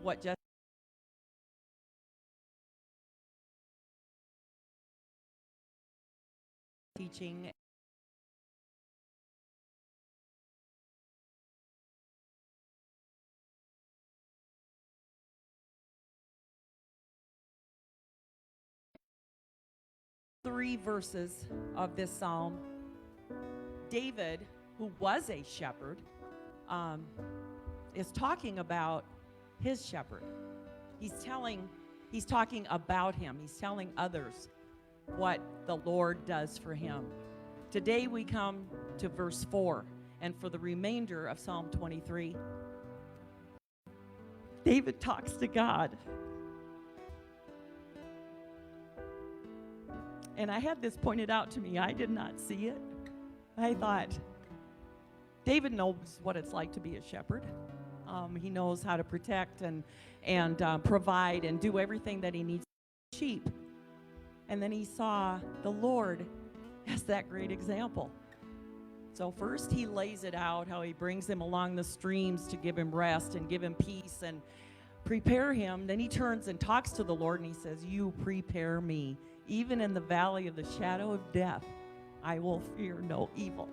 what Jesse teaching. Three verses of this psalm. David, who was a shepherd, is talking about his shepherd. He's talking about him. He's telling others what the Lord does for him. Today we come to verse 4, and for the remainder of Psalm 23, David talks to God. And I had this pointed out to me. I did not see it. I thought, David knows what it's like to be a shepherd. He knows how to protect and provide and do everything that he needs to sheep. And then he saw the Lord as that great example. So first he lays it out, how he brings him along the streams to give him rest and give him peace and prepare him. Then he turns and talks to the Lord and he says, you prepare me. Even in the valley of the shadow of death, I will fear no evil,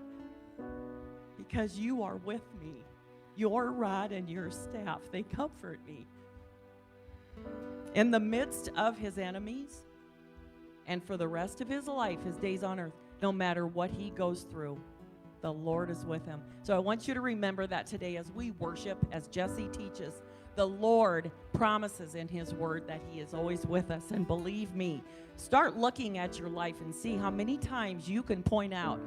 because you are with me. Your rod and your staff, they comfort me. In the midst of his enemies, and for the rest of his life, his days on earth, no matter what he goes through, the Lord is with him. So I want you to remember that today as we worship, as Jesse teaches, the Lord promises in his word that he is always with us. And believe me, start looking at your life and see how many times you can point out,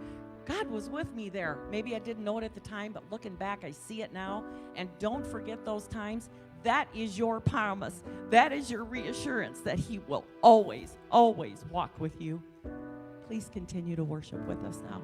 God was with me there. Maybe I didn't know it at the time, but looking back, I see it now. And don't forget those times. That is your promise. That is your reassurance that he will always, always walk with you. Please continue to worship with us now.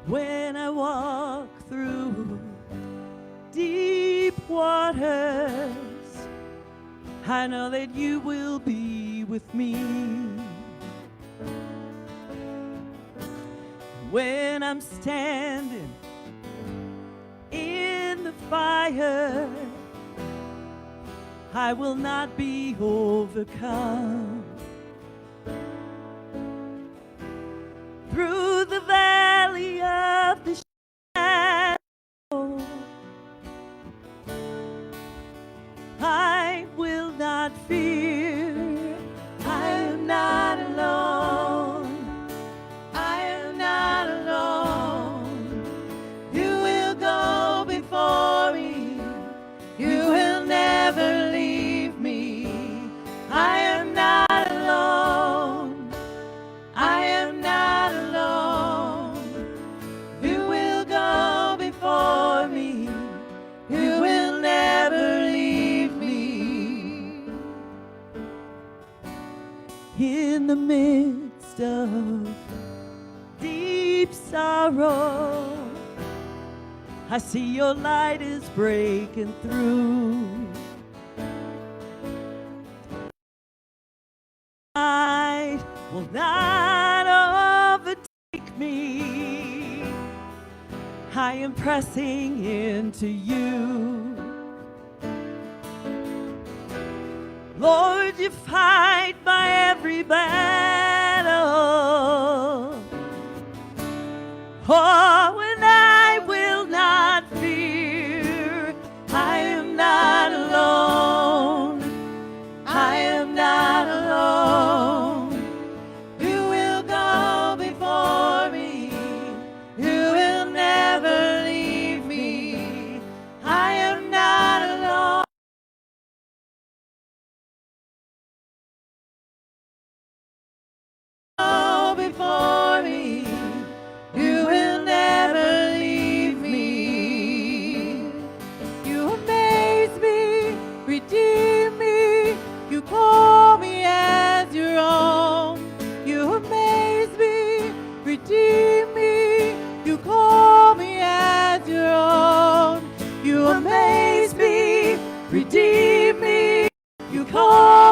When I walk through deep waters, I know that you will be with me. When I'm standing in the fire, I will not be overcome. Through the valley of the shadow, I will not fear. I am not alone. I am not alone. You will go before me. You will never leave me. I am not alone. I am not alone. You will go before me. You will never leave me. In the midst of deep sorrow, I see your light is breaking through. Night will not overtake me. I am pressing into you. Lord, you fight my every battle. Oh, and I will not fear. I am not alone. I am not alone. You will go before me. You will never leave me. I am not alone.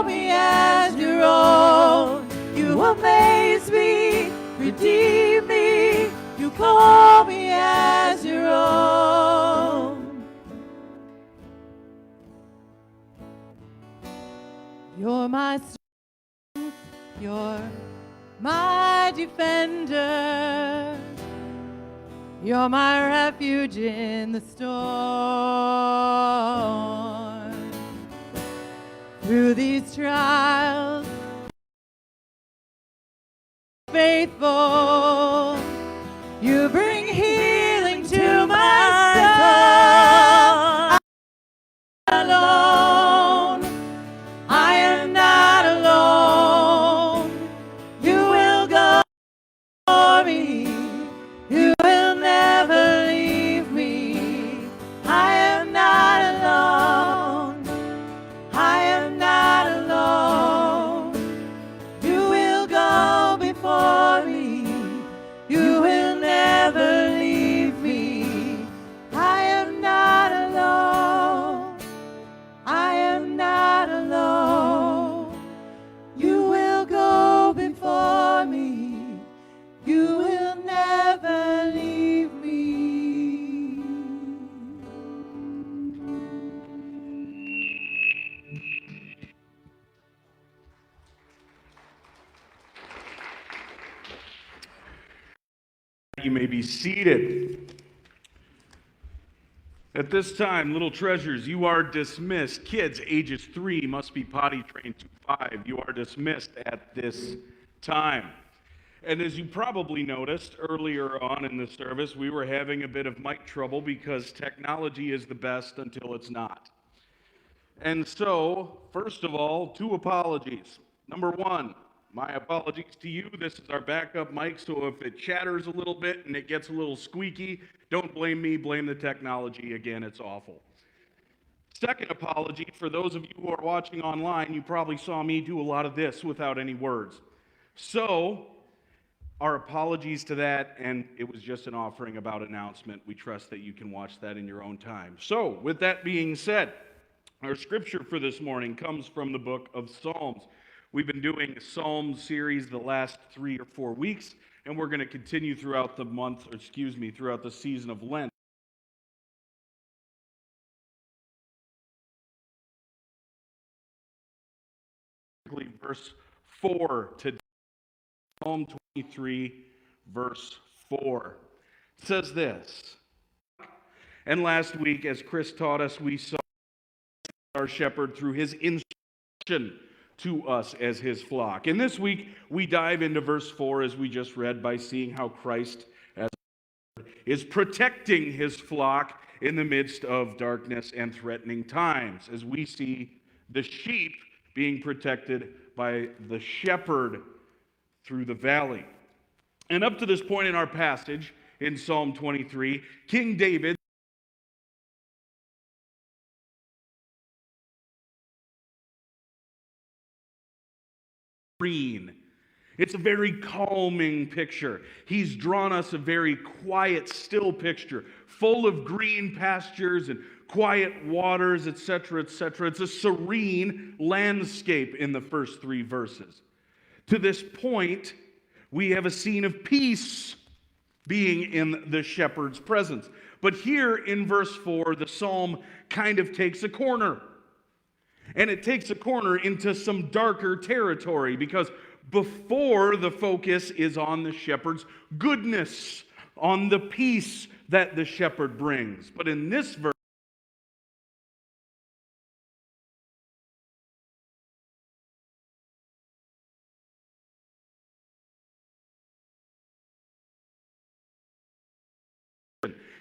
me as your own. You amaze me, redeem me. You call me as your own. You're my strength, you're my defender. You're my refuge in the storm. Through these trials, faithful, you bring healing to my soul. I'm alone. I am not alone. You will go for me. You will never leave me. I am not alone. I am not alone. You will go before me. You will never leave me. I am not alone. I am not alone. You will go before me. You will never leave me. You may be seated. At this time, little treasures, you are dismissed. Kids ages 3 must be potty trained to 5. You are dismissed at this time. And as you probably noticed earlier on in the service, we were having a bit of mic trouble because technology is the best until it's not. And so, first of all, 2 apologies. Number 1, my apologies to you. This is our backup mic, so if it chatters a little bit and it gets a little squeaky, don't blame me, blame the technology. Again, it's awful. Second apology, for those of you who are watching online, you probably saw me do a lot of this without any words. So, our apologies to that, and it was just an offering about announcement. We trust that you can watch that in your own time. So, with that being said, our scripture for this morning comes from the book of Psalms. We've been doing a Psalm series the last 3 or 4 weeks, and we're going to continue throughout throughout the season of Lent. Verse 4 today, Psalm 23, verse 4. It says this, and last week, as Chris taught us, we saw our shepherd through his instruction to us as his flock. And this week, we dive into verse 4 as we just read by seeing how Christ as is protecting his flock in the midst of darkness and threatening times, as we see the sheep being protected by the shepherd through the valley. And up to this point in our passage, in Psalm 23, King David green. It's a very calming picture. He's drawn us a very quiet, still picture, full of green pastures and quiet waters, etc., etc. It's a serene landscape in the first 3 verses. To this point, we have a scene of peace being in the shepherd's presence. But here in verse 4, the psalm kind of takes a corner. And it takes a corner into some darker territory, because before the focus is on the shepherd's goodness, on the peace that the shepherd brings. But in this verse,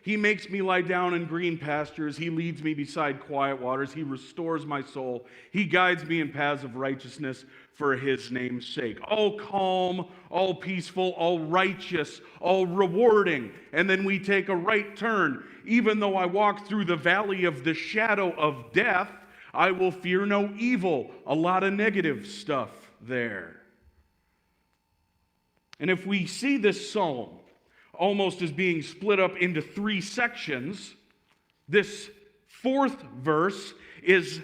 he makes me lie down in green pastures. He leads me beside quiet waters. He restores my soul. He guides me in paths of righteousness for his name's sake. All calm, all peaceful, all righteous, all rewarding. And then we take a right turn. Even though I walk through the valley of the shadow of death, I will fear no evil. A lot of negative stuff there. And if we see this psalm almost as being split up into 3 sections, this 4th verse is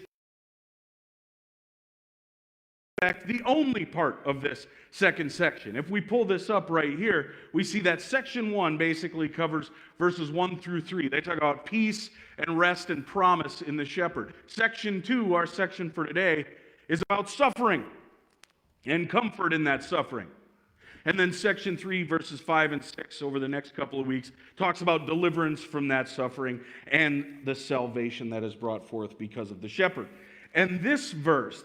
fact, the only part of this second section. If we pull this up right here, we see that section 1 basically covers verses 1 through 3. They talk about peace and rest and promise in the shepherd. Section 2, our section for today, is about suffering and comfort in that suffering. And then section 3, verses 5 and 6 over the next couple of weeks talks about deliverance from that suffering and the salvation that is brought forth because of the shepherd. And this verse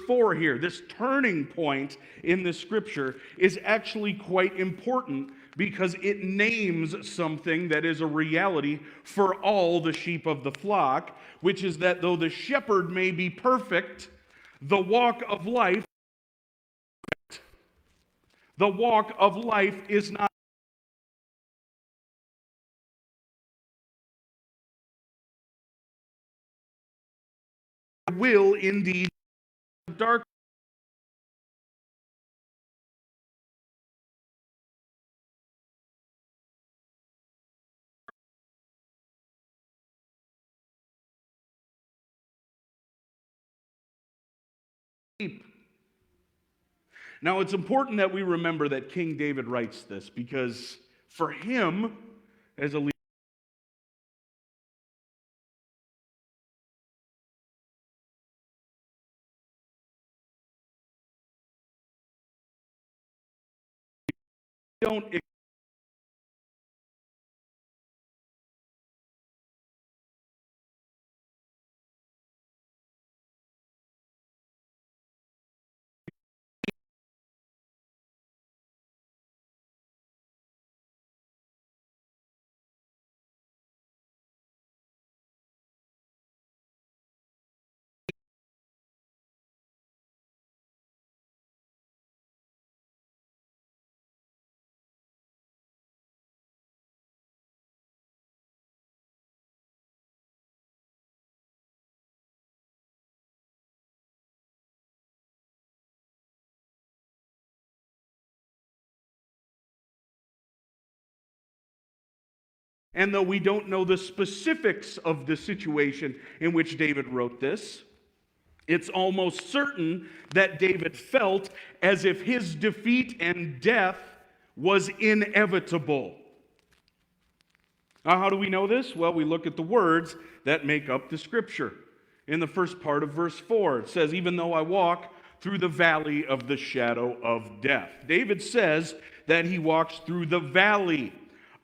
4 here, this turning point in the scripture is actually quite important because it names something that is a reality for all the sheep of the flock, which is that though the shepherd may be perfect, the walk of life is not. Will indeed dark. Now, it's important that we remember that King David writes this because for him, as a leader, don't and though we don't know the specifics of the situation in which David wrote this, it's almost certain that David felt as if his defeat and death was inevitable. Now, how do we know this? Well, we look at the words that make up the scripture. In the first part of verse 4, it says, "Even though I walk through the valley of the shadow of death." David says that he walks through the valley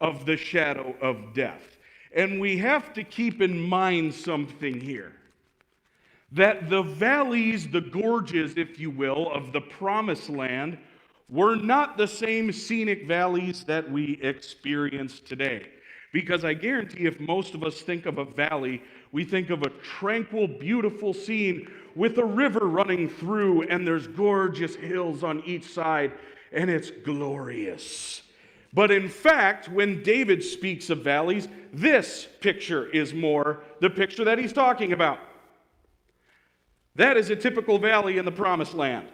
of the shadow of death. And we have to keep in mind something here. That the valleys, the gorges, if you will, of the promised land were not the same scenic valleys that we experience today. Because I guarantee if most of us think of a valley, we think of a tranquil, beautiful scene with a river running through and there's gorgeous hills on each side and it's glorious. But in fact, when David speaks of valleys, this picture is more the picture that he's talking about. That is a typical valley in the promised land.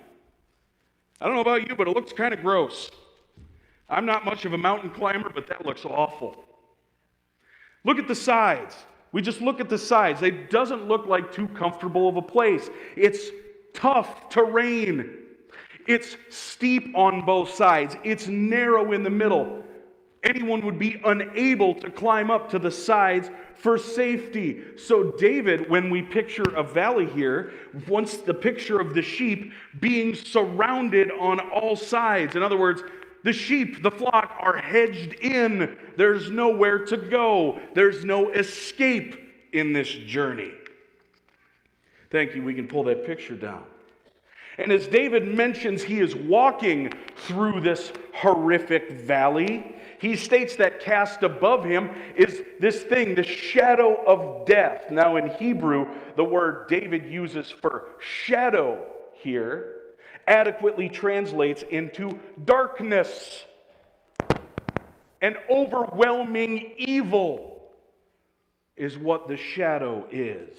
I don't know about you, but it looks kind of gross. I'm not much of a mountain climber, but that looks awful. Look at the sides. We just look at the sides. It doesn't look like too comfortable of a place. It's tough terrain. It's steep on both sides. It's narrow in the middle. Anyone would be unable to climb up to the sides for safety. So David, when we picture a valley here, wants the picture of the sheep being surrounded on all sides. In other words, the sheep, the flock, are hedged in. There's nowhere to go. There's no escape in this journey. Thank you. We can pull that picture down. And as David mentions, he is walking through this horrific valley. He states that cast above him is this thing, the shadow of death. Now in Hebrew, the word David uses for shadow here adequately translates into darkness, an overwhelming evil is what the shadow is.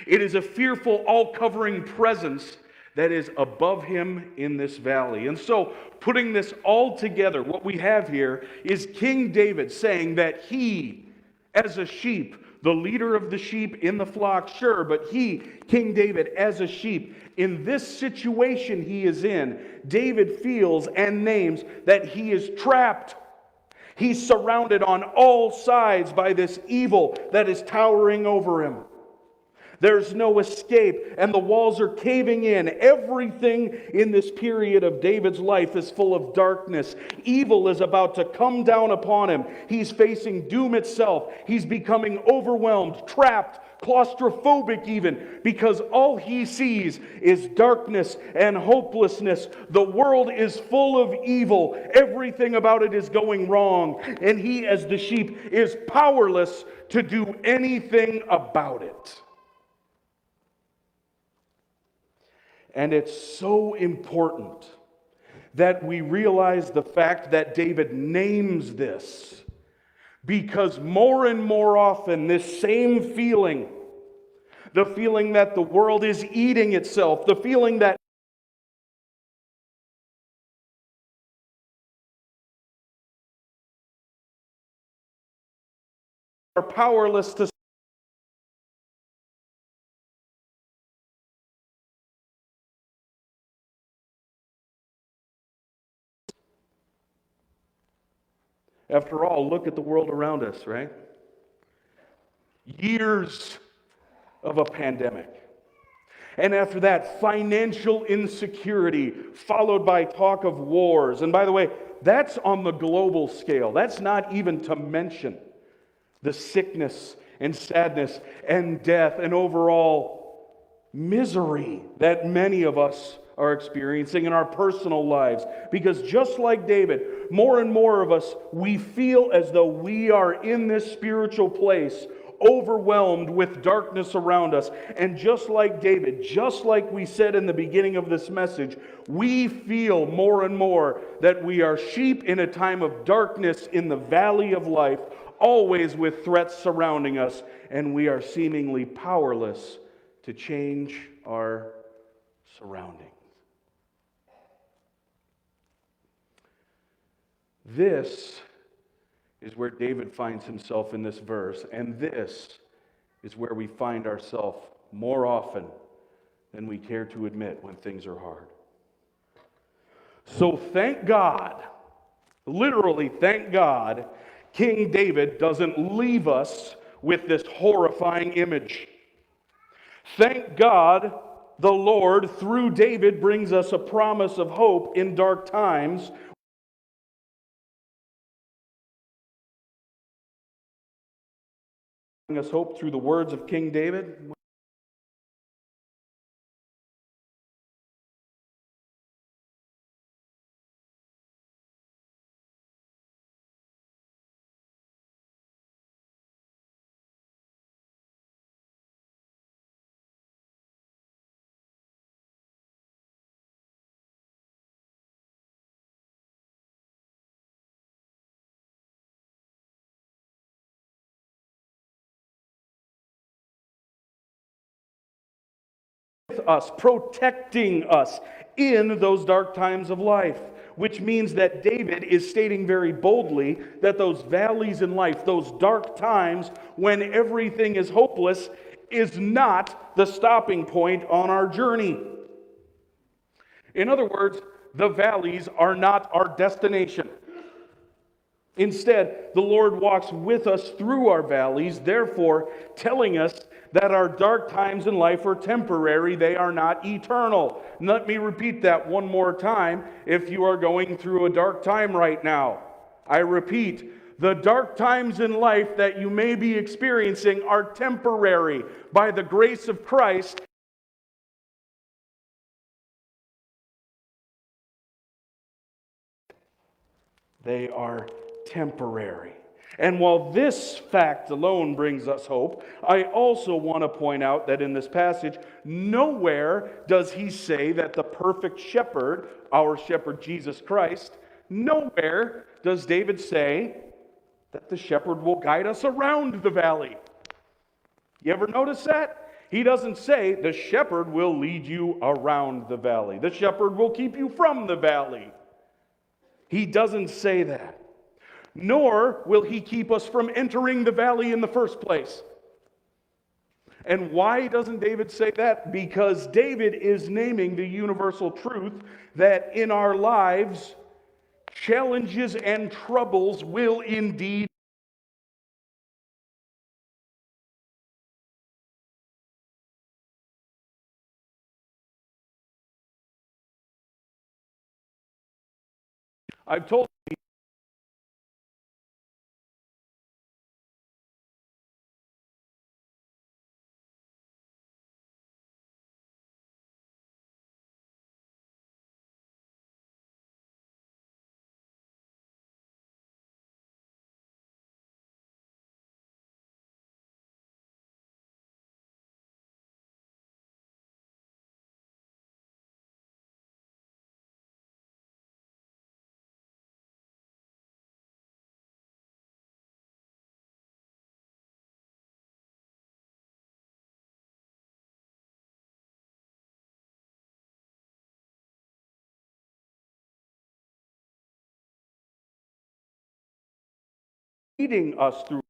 It is a fearful, all-covering presence that is above him in this valley. And so, putting this all together, what we have here is King David saying that he, as a sheep, the leader of the sheep in the flock, sure, but he, King David, as a sheep, in this situation he is in, David feels and names that he is trapped. He's surrounded on all sides by this evil that is towering over him. There's no escape, and the walls are caving in. Everything in this period of David's life is full of darkness. Evil is about to come down upon him. He's facing doom itself. He's becoming overwhelmed, trapped, claustrophobic even, because all he sees is darkness and hopelessness. The world is full of evil. Everything about it is going wrong, and he, as the sheep, is powerless to do anything about it. And it's so important that we realize the fact that David names this, because more and more often this same feeling, the feeling that the world is eating itself, the feeling that are powerless to After all, look at the world around us, right? Years of a pandemic. And after that, financial insecurity, followed by talk of wars. And by the way, that's on the global scale. That's not even to mention the sickness and sadness and death and overall misery that many of us are experiencing in our personal lives. Because just like David, more and more of us, we feel as though we are in this spiritual place, overwhelmed with darkness around us. And just like David, just like we said in the beginning of this message, we feel more and more that we are sheep in a time of darkness in the valley of life, always with threats surrounding us, and we are seemingly powerless to change our surroundings. This is where David finds himself in this verse, and this is where we find ourselves more often than we care to admit when things are hard. So thank God, literally thank God, King David doesn't leave us with this horrifying image. Thank God the Lord, through David, brings us a promise of hope in dark times. Us hope through the words of King David. Us, protecting us in those dark times of life, which means that David is stating very boldly that those valleys in life, those dark times when everything is hopeless, is not the stopping point on our journey. In other words, the valleys are not our destination. Instead, the Lord walks with us through our valleys, therefore telling us that our dark times in life are temporary, they are not eternal. And let me repeat that one more time if you are going through a dark time right now. I repeat, the dark times in life that you may be experiencing are temporary. By the grace of Christ, they are temporary. And while this fact alone brings us hope, I also want to point out that in this passage, nowhere does he say that the perfect shepherd, our shepherd Jesus Christ, nowhere does David say that the shepherd will guide us around the valley. You ever notice that? He doesn't say the shepherd will lead you around the valley. The shepherd will keep you from the valley. He doesn't say that. Nor will he keep us from entering the valley in the first place. And why doesn't David say that? Because David is naming the universal truth that in our lives, challenges and troubles will indeed. I've told leading us through